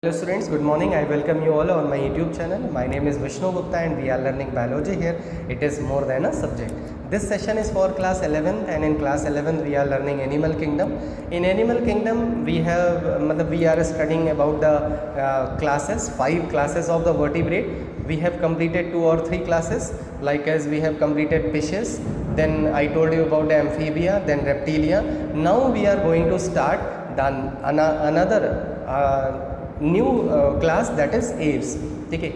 Hello students, good morning. I welcome you all on my YouTube channel. My name is Vishnu Gupta and we are learning biology here. It is more than a subject. This session is for class 11 and in class 11 we are learning animal kingdom. In animal kingdom we are studying about the classes, 5 classes of the vertebrate. We have completed 2 or 3 classes, like as we have completed fishes, then I told you about the amphibia, then reptilia. Now we are going to start another new class that is Aves. ठीक है,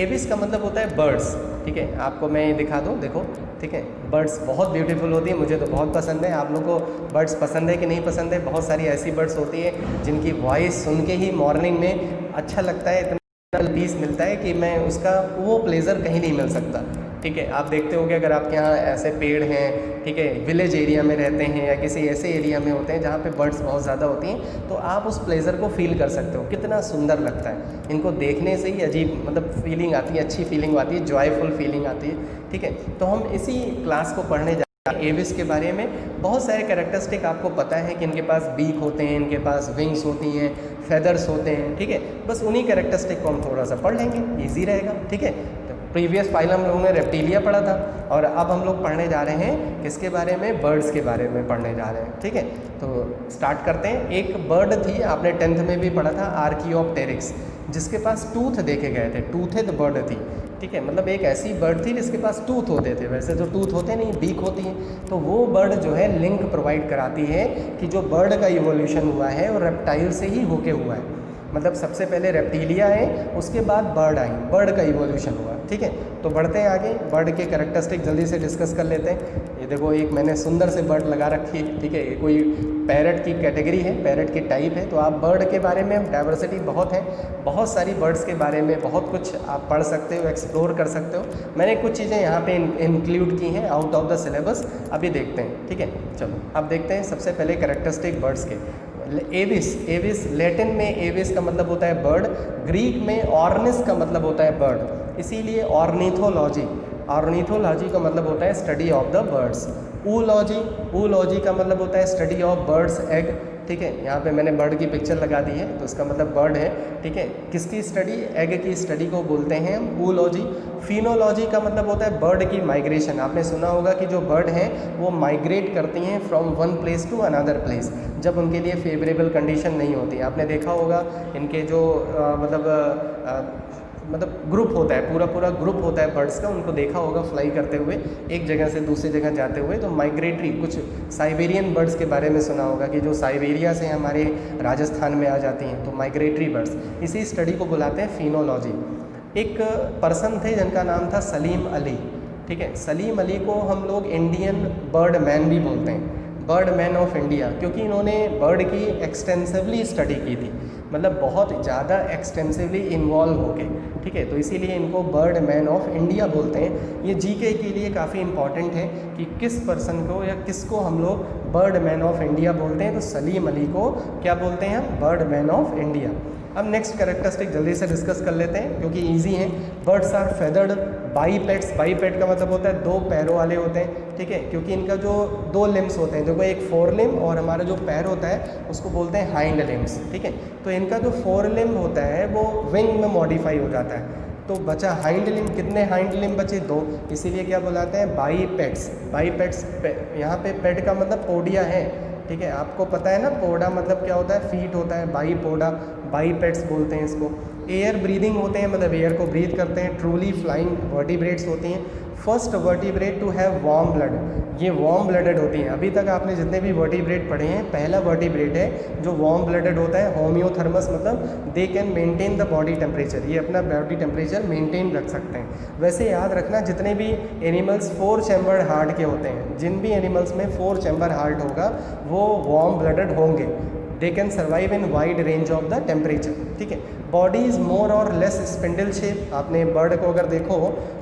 Aves का मतलब होता है birds. ठीक है, आपको मैं ये दिखा दूँ, देखो. ठीक है, बर्ड्स बहुत ब्यूटीफुल होती है, मुझे तो बहुत पसंद है. आप लोग को बर्ड्स पसंद है कि नहीं पसंद है? बहुत सारी ऐसी बर्ड्स होती है जिनकी वॉइस सुन के ही मॉर्निंग में अच्छा लगता है, इतना पीस मिलता है कि मैं उसका वो प्लेजर कहीं नहीं मिल सकता. ठीक है, आप देखते हो कि अगर आपके यहाँ ऐसे पेड़ हैं, ठीक है, विलेज एरिया में रहते हैं या किसी ऐसे एरिया में होते हैं जहाँ पे बर्ड्स बहुत ज़्यादा होती हैं, तो आप उस प्लेजर को फील कर सकते हो. कितना सुंदर लगता है, इनको देखने से ही अजीब मतलब फीलिंग आती है, अच्छी फीलिंग आती है, जॉयफुल फीलिंग आती है. ठीक है, तो हम इसी क्लास को पढ़ने जा रहे हैं. एविस के बारे में बहुत सारे कैरेक्टरिस्टिक आपको पता है कि इनके पास बीक होते हैं, इनके पास विंग्स होती हैं, फेदर्स होते हैं. ठीक है, बस उन्हीं कैरेक्टरिस्टिक को हम थोड़ा सा पढ़ लेंगे, ईजी रहेगा. ठीक है, प्रीवियस फाइल हम लोगों ने रेप्टिलिया पढ़ा था और अब हम लोग पढ़ने जा रहे हैं किसके बारे में? बर्ड्स के बारे में पढ़ने जा रहे हैं. ठीक है, तो स्टार्ट करते हैं. एक बर्ड थी, आपने 10th में भी पढ़ा था, आर्कियोप्टेरिक्स, जिसके पास टूथ देखे गए थे, टूथेड बर्ड थी. ठीक है, मतलब एक ऐसी बर्ड थी जिसके पास टूथ होते थे. वैसे तो टूथ होते नहीं, बीक होती है. तो वो बर्ड जो है लिंक प्रोवाइड कराती है कि जो बर्ड का इवोल्यूशन हुआ है वो रेप्टाइल से ही होके हुआ है. मतलब सबसे पहले रेप्टिलिया है, उसके बाद बर्ड आई, बर्ड का इवोल्यूशन हुआ. ठीक है, तो बढ़ते हैं आगे. बर्ड के कैरेक्टरिस्टिक जल्दी से डिस्कस कर लेते हैं. ये देखो, एक मैंने सुंदर से बर्ड लगा रखी है. ठीक है, ये कोई पैरट की कैटेगरी है, पैरट की टाइप है. तो आप बर्ड के बारे में डाइवर्सिटी बहुत है, बहुत सारी बर्ड्स के बारे में बहुत कुछ आप पढ़ सकते हो, एक्सप्लोर कर सकते हो. मैंने कुछ चीज़ें यहाँ पे इंक्लूड की हैं आउट ऑफ द सिलेबस, अभी देखते हैं. ठीक है, चलो अब देखते हैं सबसे पहले कैरेक्टरिस्टिक बर्ड्स के. एविस लैटिन में एविस का मतलब होता है बर्ड, ग्रीक में ऑर्निस का मतलब होता है बर्ड, इसीलिए ऑर्निथोलॉजी का मतलब होता है स्टडी ऑफ द बर्ड्स. ऊलॉजी का मतलब होता है स्टडी ऑफ बर्ड्स एग. ठीक है, यहाँ पे मैंने बर्ड की पिक्चर लगा दी है, तो इसका मतलब बर्ड है. ठीक है, किसकी स्टडी? एग की स्टडी को बोलते हैं हम ऊलॉजी. फिनोलॉजी का मतलब होता है बर्ड की माइग्रेशन. आपने सुना होगा कि जो बर्ड हैं वो माइग्रेट करती हैं from one place to another place, जब उनके लिए फेवरेबल कंडीशन नहीं होती. आपने देखा होगा इनके जो मतलब ग्रुप होता है, पूरा ग्रुप होता है बर्ड्स का, उनको देखा होगा फ्लाई करते हुए एक जगह से दूसरी जगह जाते हुए. तो माइग्रेटरी, कुछ साइबेरियन बर्ड्स के बारे में सुना होगा कि जो साइबेरिया से हमारे राजस्थान में आ जाती हैं, तो माइग्रेटरी बर्ड्स, इसी स्टडी को बुलाते हैं फिनोलॉजी. एक पर्सन थे जिनका नाम था सलीम अली. ठीक है, सलीम अली को हम लोग इंडियन बर्ड मैन भी बोलते हैं, बर्ड मैन ऑफ इंडिया, क्योंकि इन्होंने बर्ड की एक्सटेंसिवली स्टडी की थी, मतलब बहुत ज़्यादा एक्सटेंसिवली इन्वॉल्व हो गए. ठीक है, तो इसीलिए इनको बर्ड मैन ऑफ इंडिया बोलते हैं. ये जीके के लिए काफ़ी इंपॉर्टेंट है कि किस पर्सन को या किसको हम लोग बर्ड मैन ऑफ इंडिया बोलते हैं. तो सलीम अली को क्या बोलते हैं हम? Bird man of India. अब नेक्स्ट कैरेक्टरिस्टिक जल्दी से डिस्कस कर लेते हैं क्योंकि इजी हैं. Birds are feathered bipeds. Biped का मतलब होता है 2 पैरों वाले होते हैं. ठीक है, क्योंकि इनका जो 2 लिम्स होते हैं, देखो एक फोर लिम और हमारा जो पैर होता है उसको बोलते हैं हाइंड लिम्स. ठीक है, तो इनका जो फोर लिम होता है वो विंग में मॉडिफाई हो जाता है. तो बचा हाइंड लिम. कितने हाइंड लिम बचे? 2. इसीलिए क्या बुलाते हैं? बाईपेट्स. यहाँ पे पेट का मतलब पोडिया है. ठीक है, आपको पता है ना पोडा मतलब क्या होता है? फीट होता है, बाईपोडा, बाईपेट्स बोलते हैं इसको. एयर ब्रीदिंग होते हैं, मतलब एयर को ब्रीथ करते हैं. ट्रूली फ्लाइंग वर्टिब्रेट्स होती हैं. First vertebrate to have warm blood, ये वार्म ब्लडेड होती हैं. अभी तक आपने जितने भी वर्टिब्रेट पढ़े हैं, पहला वर्टिब्रेट है जो वार्म ब्लडेड होता है. होम्योथर्मस मतलब they can maintain the body temperature, ये अपना बॉडी टेम्परेचर मेंटेन रख सकते हैं. वैसे याद रखना, जितने भी एनिमल्स 4 चैम्बर्ड हार्ट के होते हैं, जिन भी एनिमल्स में 4 चैम्बर हार्ट होगा वो वार्म ब्लडेड होंगे. They can survive in wide range of the temperature. ठीक है, बॉडी इज़ मोर और लेस स्पिंडल शेप. आपने बर्ड को अगर देखो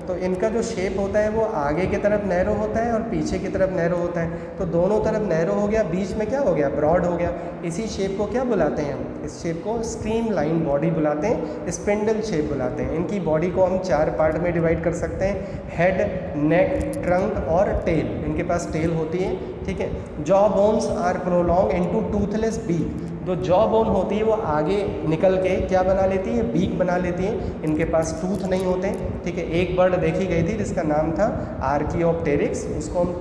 तो इनका जो शेप होता है वो आगे की तरफ नैरो होता है और पीछे की तरफ नैरो होता है. तो दोनों तरफ नैरो हो गया, बीच में क्या हो गया? ब्रॉड हो गया. इसी शेप को क्या बुलाते हैं हम? इस शेप को स्ट्रीम लाइन बॉडी बुलाते हैं, स्पिंडल शेप बुलाते हैं. इनकी बॉडी को हम 4 पार्ट में डिवाइड कर सकते हैं: हेड, नेक, ट्रंक और टेल. इनके पास टेल होती है. ठीक है, jaw bones are prolong into toothless beak. जो जॉ बोन होती है वो आगे निकल के क्या बना लेती है, बीक बना लेती है। इनके पास टूथ नहीं होते, ठीक है। एक बर्ड देखी गई थी जिसका नाम था आर्कियोप्टेरिक्स, उसको हम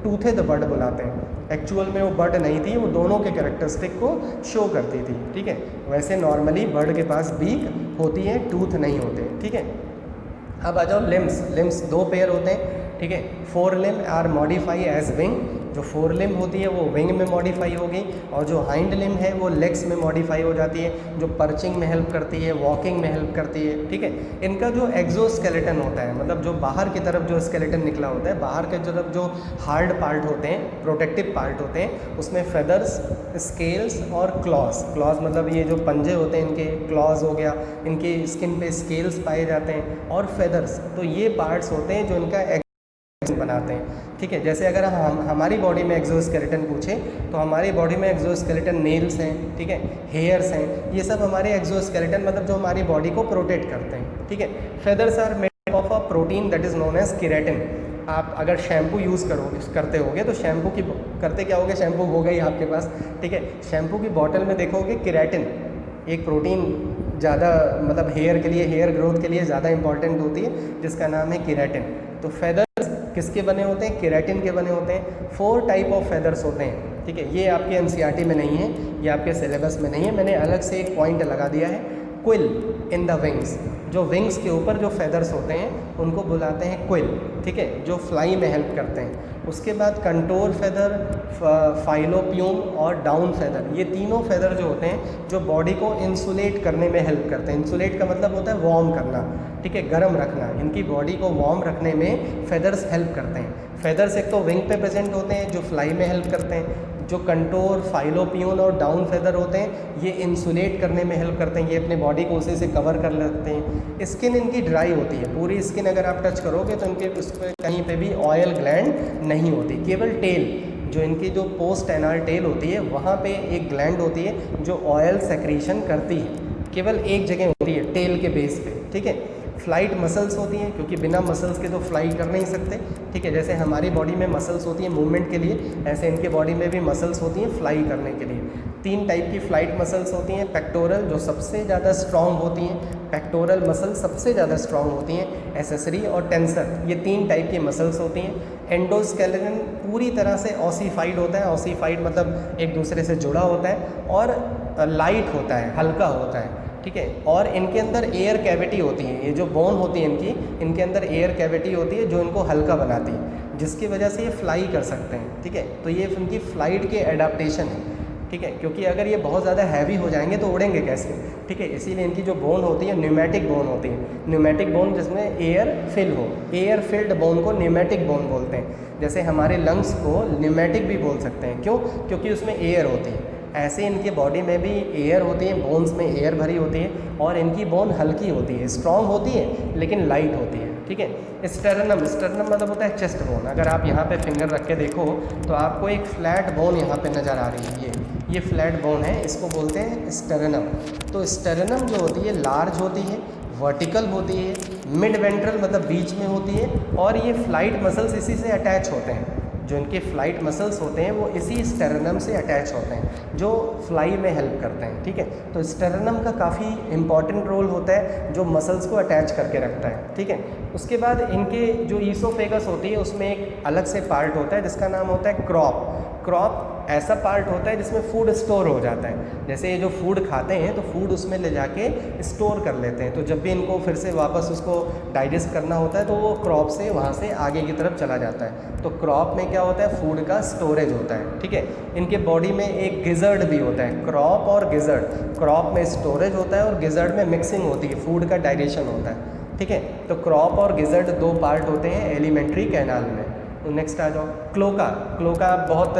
टूथेड बर्ड बुलाते हैं। एक्चुअल में वो बर्ड नहीं थी, वो दोनों के कैरेक्टरिस्टिक को शो करती थी, ठीक है। वैसे नॉर्मली बर्ड के पास बीक होती है, टूथ नहीं होते, ठीक है। अब आ जाओ लिम्स दो पेयर होते हैं, ठीक है। 4 limb are modify as wing, जो 4 लिम्ब होती है वो विंग में मॉडिफाई हो गई, और जो हाइंड लिम्ब है वो लेग्स में मॉडिफाई हो जाती है, जो पर्चिंग में हेल्प करती है, वॉकिंग में हेल्प करती है, ठीक है। इनका जो एक्सोस्केलेटन होता है, मतलब जो बाहर की तरफ जो स्केलेटन निकला होता है, बाहर के तरफ जो हार्ड पार्ट होते हैं, प्रोटेक्टिव पार्ट होते हैं, उसमें फेदर्स, स्केल्स और क्लॉज मतलब ये जो पंजे होते हैं इनके, क्लॉज हो गया, इनके स्किन पे स्केल्स पाए जाते हैं, और फेदर्स, तो ये पार्ट्स होते हैं जो इनका बनाते हैं, ठीक है। जैसे अगर हम हमारी बॉडी में एक्सोस्केलेटन पूछें तो हमारी बॉडी में एक्सोस्केलेटन नेल्स हैं, ठीक है, हेयर्स हैं, ये सब हमारे एक्सोस्केलेटन मतलब जो हमारी बॉडी को प्रोटेक्ट करते हैं, ठीक है। Feathers are made of a protein that is known as keratin. आप अगर शैम्पू यूज़ करते होगे तो शैम्पू की करते क्या होगे, शैम्पू होगा ही आपके पास, ठीक है। शैम्पू की बॉटल में देखोगे केराटिन, एक प्रोटीन ज़्यादा मतलब हेयर के लिए, हेयर ग्रोथ के लिए ज़्यादा इंपॉर्टेंट होती है, जिसका नाम है केराटिन। तो फेदर्स किसके बने होते हैं, केराटिन के बने होते हैं। 4 टाइप ऑफ फेदर्स होते हैं, ठीक है। ये आपके एनसीईआरटी में नहीं है, ये आपके सिलेबस में नहीं है, मैंने अलग से एक पॉइंट लगा दिया है। क्विल इन द विंग्स, जो विंग्स के ऊपर जो फेदर्स होते हैं उनको बुलाते हैं क्विल, ठीक है, जो फ्लाई में हेल्प करते हैं। उसके बाद कंटोर फेदर, फाइलोप्यूम और डाउन फेदर, ये तीनों फेदर जो होते हैं जो बॉडी को इंसुलेट करने में हेल्प करते हैं। इंसुलेट का मतलब होता है वार्म करना, ठीक है, गर्म रखना। इनकी बॉडी को वार्म रखने में फेदर्स हेल्प करते हैं। फेदर्स एक तो विंग पे प्रेजेंट होते हैं जो फ्लाई में हेल्प करते हैं, जो कंटोर, फाइलोपियन और डाउन फेदर होते हैं ये इंसुलेट करने में हेल्प करते हैं, ये अपने बॉडी को उसी से कवर कर लेते हैं। स्किन इनकी ड्राई होती है, पूरी स्किन अगर आप टच करोगे तो इनके उस पर कहीं पे भी ऑयल ग्लैंड नहीं होती, केवल टेल, जो इनकी जो पोस्ट एनाल टेल होती है वहाँ पे एक ग्लैंड होती है जो ऑयल सेक्रीशन करती है, केवल एक जगह होती है टेल के बेस पे, ठीक है। फ्लाइट मसल्स होती हैं, क्योंकि बिना मसल्स के तो फ्लाई कर नहीं सकते, ठीक है। जैसे हमारी बॉडी में मसल्स होती हैं मूवमेंट के लिए, ऐसे इनके बॉडी में भी मसल्स होती हैं फ्लाई करने के लिए। 3 टाइप की फ्लाइट मसल्स होती हैं। पेक्टोरल जो सबसे ज़्यादा स्ट्रॉन्ग होती हैं, पेक्टोरल मसल सबसे ज़्यादा स्ट्रॉन्ग होती हैं। एसेसरी और टेंसर, ये 3 टाइप की मसल्स होती हैं। एंडोस्केलेटन पूरी तरह से ऑसिफाइड होता है, ऑसिफाइड मतलब एक दूसरे से जुड़ा होता है, और लाइट होता है, हल्का होता है, ठीक है। और इनके अंदर एयर कैविटी होती है, ये जो बोन होती है इनके अंदर एयर कैविटी होती है जो इनको हल्का बनाती है, जिसकी वजह से ये फ्लाई कर सकते हैं, ठीक है। तो ये इनकी फ्लाइट के एडाप्टेशन है, ठीक है, क्योंकि अगर ये बहुत ज़्यादा हैवी हो जाएंगे तो उड़ेंगे कैसे, ठीक है। इसीलिए इनकी जो बोन होती है न्यूमेटिक बोन होती है, न्यूमेटिक बोन जिसमें एयर फिल हो, एयर फिल्ड बोन को न्यूमेटिक बोन बोलते हैं। जैसे हमारे लंग्स को न्यूमेटिक भी बोल सकते हैं, क्यों, क्योंकि उसमें एयर होती है। ऐसे इनके बॉडी में भी एयर होती है, बोन्स में एयर भरी होती है, और इनकी बोन हल्की होती है, स्ट्रॉन्ग होती है लेकिन लाइट होती है, ठीक है। स्टर्नम, स्टर्नम मतलब होता है चेस्ट बोन। अगर आप यहाँ पे फिंगर रख के देखो तो आपको एक फ्लैट बोन यहाँ पे नज़र आ रही है, ये फ्लैट बोन है, इसको बोलते हैं स्टर्नम। तो स्टर्नम जो होती है लार्ज होती है, वर्टिकल होती है, मिड वेंट्रल मतलब बीच में होती है, और ये फ्लाइट मसल्स इसी से अटैच होते हैं। जो इनके फ्लाइट मसल्स होते हैं वो इसी स्टेरनम से अटैच होते हैं जो फ्लाई में हेल्प करते हैं, ठीक है। तो स्टेरनम का काफ़ी इंपॉर्टेंट रोल होता है जो मसल्स को अटैच करके रखता है, ठीक है। उसके बाद इनके जो ईसोफेगस होती है उसमें एक अलग से पार्ट होता है जिसका नाम होता है क्रॉप। क्रॉप ऐसा पार्ट होता है जिसमें फूड स्टोर हो जाता है। जैसे ये जो फूड खाते हैं तो फूड उसमें ले जाके स्टोर कर लेते हैं, तो जब भी इनको फिर से वापस उसको डाइजेस्ट करना होता है तो वो क्रॉप से वहाँ से आगे की तरफ चला जाता है। तो क्रॉप में क्या होता है, फूड का स्टोरेज होता है, ठीक है। इनके बॉडी में एक गिजर्ड भी होता है, क्रॉप और गिजर्ड। क्रॉप में स्टोरेज होता है और गिजर्ड में मिक्सिंग होती है, फूड का डाइजेशन होता है, ठीक है। तो क्रॉप और गिजर्ड 2 पार्ट होते हैं एलिमेंट्री कैनाल में। तो नेक्स्ट आ जाओ क्लोका। क्लोका बहुत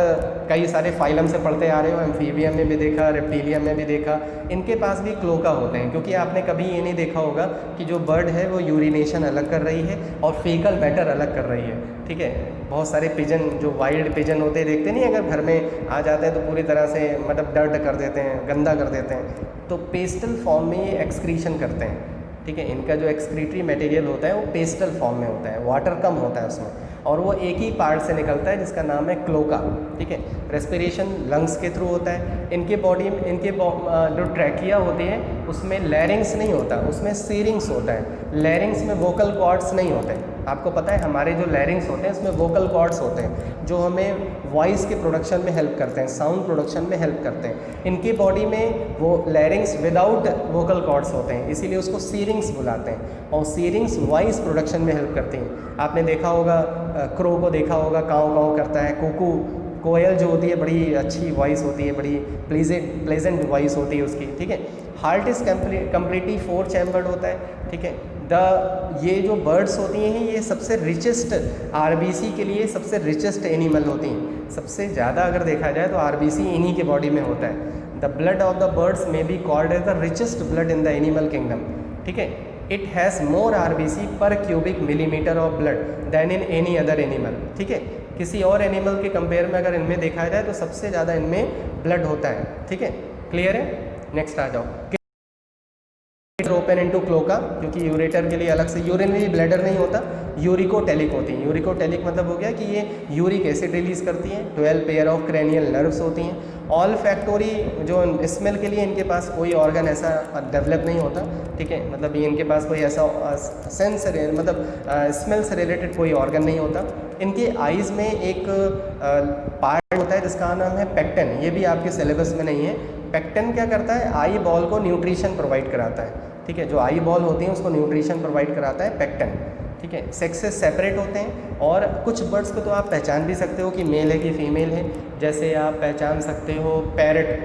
कई सारे फाइलम से पढ़ते आ रहे हो, एम्फीबियम में भी देखा, रेप्टिलियम में भी देखा, इनके पास भी क्लोका होते हैं। क्योंकि आपने कभी ये नहीं देखा होगा कि जो बर्ड है वो यूरिनेशन अलग कर रही है और फीकल मैटर अलग कर रही है, ठीक है। बहुत सारे पिजन जो वाइल्ड पिजन होते हैं देखते नहीं, अगर घर में आ जाते हैं तो पूरी तरह से मतलब डर्ट कर देते हैं, गंदा कर देते हैं, तो पेस्टल फॉर्म में ये एक्सक्रीशन करते हैं, ठीक है। इनका जो एक्सक्रीटरी मटेरियल होता है वो पेस्टल फॉर्म में होता है, वाटर कम होता है उसमें। और वो एक ही पार्ट से निकलता है जिसका नाम है क्लोका, ठीक है। रेस्पिरेशन लंग्स के थ्रू होता है। इनके बॉडी में जो ट्रैकिया होती है उसमें लैरिंग्स नहीं होता, उसमें सीरिंग्स होता है। लैरिंग्स में वोकल कॉर्ड्स नहीं होते। आपको पता है हमारे जो लैरिंग्स होते हैं उसमें वोकल कॉर्ड्स होते हैं जो हमें वॉइस के प्रोडक्शन में हेल्प करते हैं, साउंड प्रोडक्शन में हेल्प करते हैं। इनकी बॉडी में वो लैरिंग्स विदाउट वोकल कॉर्ड्स होते हैं, इसीलिए उसको सीरिंग्स बुलाते हैं। और सीरिंग्स वॉइस प्रोडक्शन में हेल्प करती हैं। आपने देखा होगा क्रो को देखा होगा, काँव काँव करता है। कुकू कोयल जो होती है बड़ी अच्छी वॉइस होती है, बड़ी प्लेजेंट वॉइस होती है उसकी, ठीक है। हार्ट इज़ कम्प्लीटली 4 चैम्बर्ड होता है, ठीक है। ये जो बर्ड्स होती हैं ये सबसे रिचेस्ट, आरबीसी के लिए सबसे रिचेस्ट एनिमल होती हैं। सबसे ज़्यादा अगर देखा जाए तो आरबीसी इन्हीं के बॉडी में होता है। The blood of the birds में be called as the richest blood in the animal kingdom, ठीक है। It has more RBC per cubic millimetre of blood than in any other animal, ठीक है। किसी और एनिमल के कंपेयर में अगर इनमें देखा जाए तो सबसे ज़्यादा इनमें ब्लड होता है, ठीक है। क्लियर है? नेक्स्ट आ जाओ। ओपन इनटू क्लोका, क्योंकि यूरेटर के लिए अलग से यूरिनरी ब्लैडर नहीं होता, यूरिकोटेलिक होती है। यूरिकोटेलिक मतलब हो गया कि ये यूरिक एसिड रिलीज़ करती हैं। 12 पेयर ऑफ क्रेनियल नर्व्स होती हैं। ऑल फैक्टोरी जो स्मेल के लिए इनके पास कोई ऑर्गन ऐसा डेवलप नहीं होता, ठीक है। मतलब ये इनके पास कोई ऐसा सेंस मतलब स्मेल से रिलेटेड कोई ऑर्गन नहीं होता। इनके आइज़ में एक पार्ट होता है जिसका नाम है पेक्टन, ये भी आपके सिलेबस में नहीं है। पेक्टन क्या करता है? आई बॉल को न्यूट्रिशन प्रोवाइड कराता है, ठीक है। जो आई बॉल होती हैं उसको न्यूट्रिशन प्रोवाइड कराता है पेक्टन, ठीक है। सेक्सेस सेपरेट होते हैं और कुछ बर्ड्स को तो आप पहचान भी सकते हो कि मेल है कि फीमेल है। जैसे आप पहचान सकते हो पैरट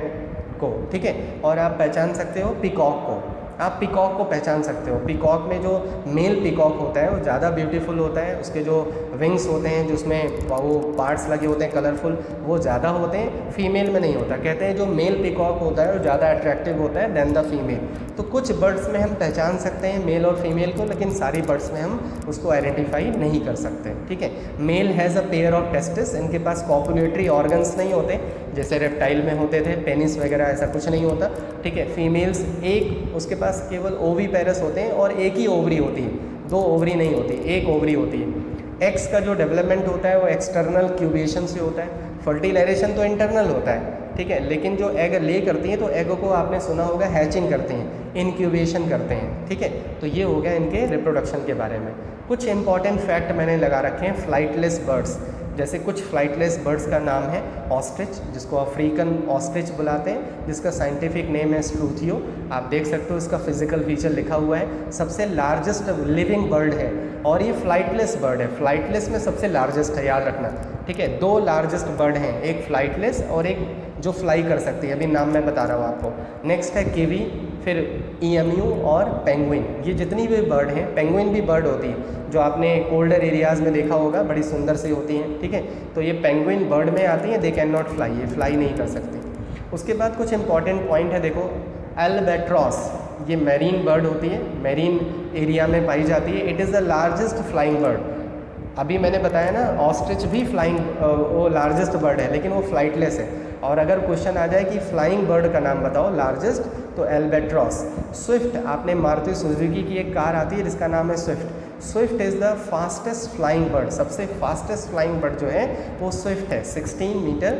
को, ठीक है, और आप पहचान सकते हो पीकॉक को। आप पीकॉक को पहचान सकते हो। पीकॉक में जो मेल पीकॉक होता है वो ज़्यादा ब्यूटीफुल होता है, उसके जो विंग्स होते हैं जो उसमें वो पार्ट्स लगे होते हैं कलरफुल, वो ज़्यादा होते हैं। फीमेल में नहीं होता। कहते हैं जो मेल पीकॉक होता है वो ज़्यादा अट्रैक्टिव होता है देन द फीमेल। तो कुछ बर्ड्स में हम पहचान सकते हैं मेल और फीमेल को, लेकिन सारी बर्ड्स में हम उसको आइडेंटिफाई नहीं कर सकते, ठीक है। Male has a pair of testis, इनके पास कॉपुलेटरी ऑर्गन्स नहीं होते जैसे रेप्टाइल में होते थे, पेनिस वगैरह ऐसा कुछ नहीं होता, ठीक है। फीमेल्स एक उसके पास केवल ओवी पैरस होते हैं और एक ही ओवरी होती है, 2 ओवरी नहीं होती, एक ओवरी होती है। एग्स का जो डेवलपमेंट होता है वो एक्सटर्नल क्यूबेशन से होता है। फर्टिलाइजेशन तो इंटरनल होता है, ठीक है, लेकिन जो एग ले करती हैं तो एग को आपने सुना होगा हैचिंग करते हैं, इनक्यूबेशन करते हैं, ठीक है। तो ये हो गया इनके रिप्रोडक्शन के बारे में। कुछ इंपॉर्टेंट फैक्ट मैंने लगा रखे हैं फ्लाइटलेस बर्ड्स। जैसे कुछ फ्लाइटलेस बर्ड्स का नाम है ऑस्ट्रिच, जिसको अफ्रीकन ऑस्ट्रिच बुलाते हैं, जिसका साइंटिफिक नेम है स्ट्रूथियो। आप देख सकते हो इसका फिजिकल फीचर लिखा हुआ है। सबसे लार्जेस्ट लिविंग बर्ड है और ये फ्लाइटलेस बर्ड है। फ्लाइटलेस में सबसे लार्जेस्ट है, याद रखना, ठीक है। 2 लार्जेस्ट बर्ड हैं, एक फ्लाइटलेस और एक जो फ्लाई कर सकती है, अभी नाम मैं बता रहा हूँ आपको। नेक्स्ट है किवी, फिर ईएमयू और पेंगुइन। ये जितनी भी बर्ड हैं, पेंगुइन भी बर्ड होती है जो आपने कोल्डर एरियाज़ में देखा होगा, बड़ी सुंदर सी होती हैं, ठीक है। तो ये पेंगुइन बर्ड में आती हैं, दे कैन नॉट फ्लाई, ये फ्लाई नहीं कर सकती। उसके बाद कुछ इंपॉर्टेंट पॉइंट है, देखो एल्बेट्रॉस, ये मैरीन बर्ड होती है, मैरीन एरिया में पाई जाती है। It is the largest flying bird. अभी मैंने बताया ना ऑस्ट्रिच भी फ्लाइंग वो लार्जेस्ट बर्ड है, लेकिन वो फ्लाइटलेस है। और अगर क्वेश्चन आ जाए कि फ्लाइंग बर्ड का नाम बताओ लार्जेस्ट, तो एल्बेट्रॉस। स्विफ्ट, आपने मारुति सुजुकी की एक कार आती है जिसका नाम है Swift. Swift is the fastest flying bird. सबसे फास्टेस्ट फ्लाइंग बर्ड जो है वो स्विफ्ट है। 16 मीटर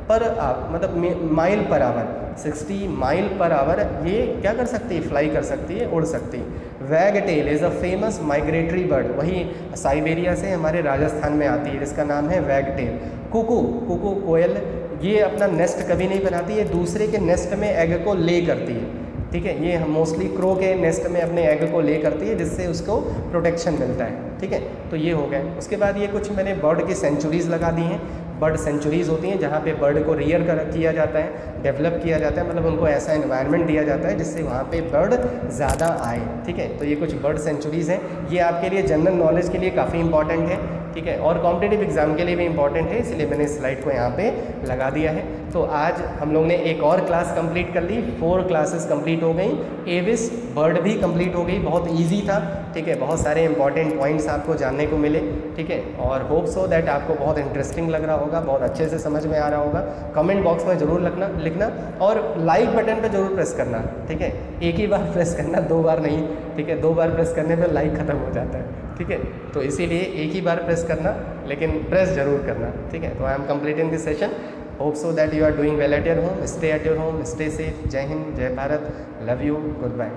पर मतलब mile per hour, 60 mile per hour ये क्या कर सकती है? फ्लाई कर सकती है, उड़ सकती है। Wagtail is a famous migratory bird, वही साइबेरिया से हमारे राजस्थान में आती है, जिसका नाम है वैगटेल। कुकू, कुकू कोयल, ये अपना नेस्ट कभी नहीं बनाती, ये दूसरे के नेस्ट में एग को ले करती है, ठीक है। ये मोस्टली क्रो के नेस्ट में अपने एग को ले करती है, जिससे उसको प्रोटेक्शन मिलता है, ठीक है। तो ये हो गए। उसके बाद ये कुछ मैंने बर्ड की सेंचुरीज़ लगा दी हैं। बर्ड सेंचुरीज़ होती हैं जहाँ पे बर्ड को रियर किया जाता है, डेवलप किया जाता है, मतलब उनको ऐसा एनवायरनमेंट दिया जाता है जिससे वहाँ पे बर्ड ज़्यादा आए, ठीक है। तो ये कुछ बर्ड सेंचुरीज़ हैं। ये आपके लिए जनरल नॉलेज के लिए काफ़ी इंपॉर्टेंट है, ठीक है, और कॉम्पिटिटिव एग्जाम के लिए भी इंपॉर्टेंट है, इसलिए मैंने इस स्लाइड को यहाँ पे लगा दिया है। तो आज हम लोग ने एक और क्लास कंप्लीट कर ली, 4 क्लासेस कंप्लीट हो गई। एविस बर्ड भी कंप्लीट हो गई, बहुत इजी था, ठीक है। बहुत सारे इंपॉर्टेंट पॉइंट्स आपको जानने को मिले, ठीक है। और होप सो दैट आपको बहुत इंटरेस्टिंग लग रहा होगा, बहुत अच्छे से समझ में आ रहा होगा। कमेंट बॉक्स में ज़रूर लिखना और लाइक बटन पर ज़रूर प्रेस करना, ठीक है। एक ही बार प्रेस करना, 2 बार नहीं, ठीक है, 2 बार प्रेस करने पे लाइक ख़त्म हो जाता है, ठीक है। तो इसीलिए एक ही बार प्रेस करना, लेकिन प्रेस ज़रूर करना, ठीक है। तो I am completing this session, hope so that you are doing well at your home, stay at your home, stay safe. जय हिंद, जय Bharat, love you, good bye.